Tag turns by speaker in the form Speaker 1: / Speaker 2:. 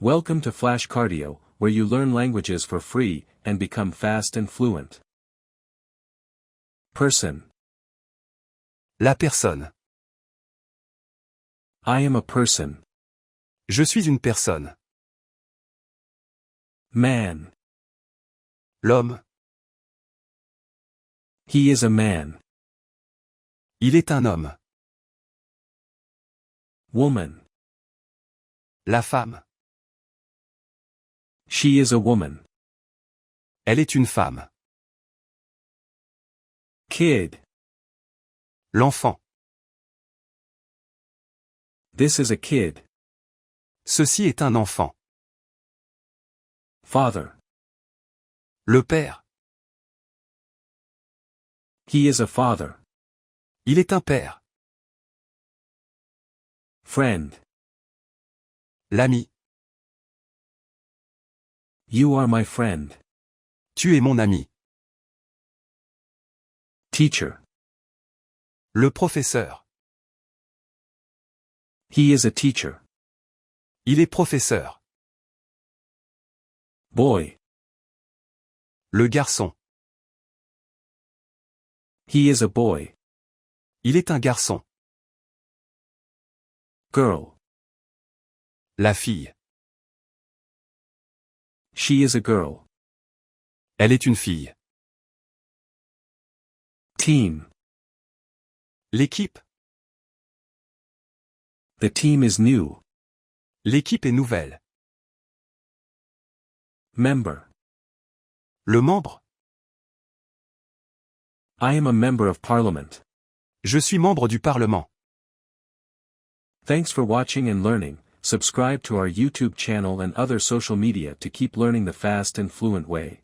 Speaker 1: Welcome to Flash Cardio, where you learn languages for free and become fast and fluent. Person.
Speaker 2: La personne.
Speaker 1: I am a person.
Speaker 2: Je suis une personne.
Speaker 1: Man.
Speaker 2: L'homme.
Speaker 1: He is a man.
Speaker 2: Il est un homme.
Speaker 1: Woman.
Speaker 2: La femme.
Speaker 1: She is a woman.
Speaker 2: Elle est une femme.
Speaker 1: Kid.
Speaker 2: L'enfant.
Speaker 1: This is a kid.
Speaker 2: Ceci est un enfant.
Speaker 1: Father.
Speaker 2: Le père.
Speaker 1: He is a father.
Speaker 2: Il est un père.
Speaker 1: Friend.
Speaker 2: L'ami.
Speaker 1: You are my friend.
Speaker 2: Tu es mon ami.
Speaker 1: Teacher.
Speaker 2: Le professeur.
Speaker 1: He is a teacher.
Speaker 2: Il est professeur.
Speaker 1: Boy.
Speaker 2: Le garçon.
Speaker 1: He is a boy.
Speaker 2: Il est un garçon.
Speaker 1: Girl.
Speaker 2: La fille.
Speaker 1: She is a girl.
Speaker 2: Elle est une fille.
Speaker 1: Team.
Speaker 2: L'équipe.
Speaker 1: The team is new.
Speaker 2: L'équipe est nouvelle.
Speaker 1: Member.
Speaker 2: Le membre.
Speaker 1: I am a member of parliament.
Speaker 2: Je suis membre du Parlement.
Speaker 1: Thanks for watching and learning. Subscribe to our YouTube channel and other social media to keep learning the fast and fluent way.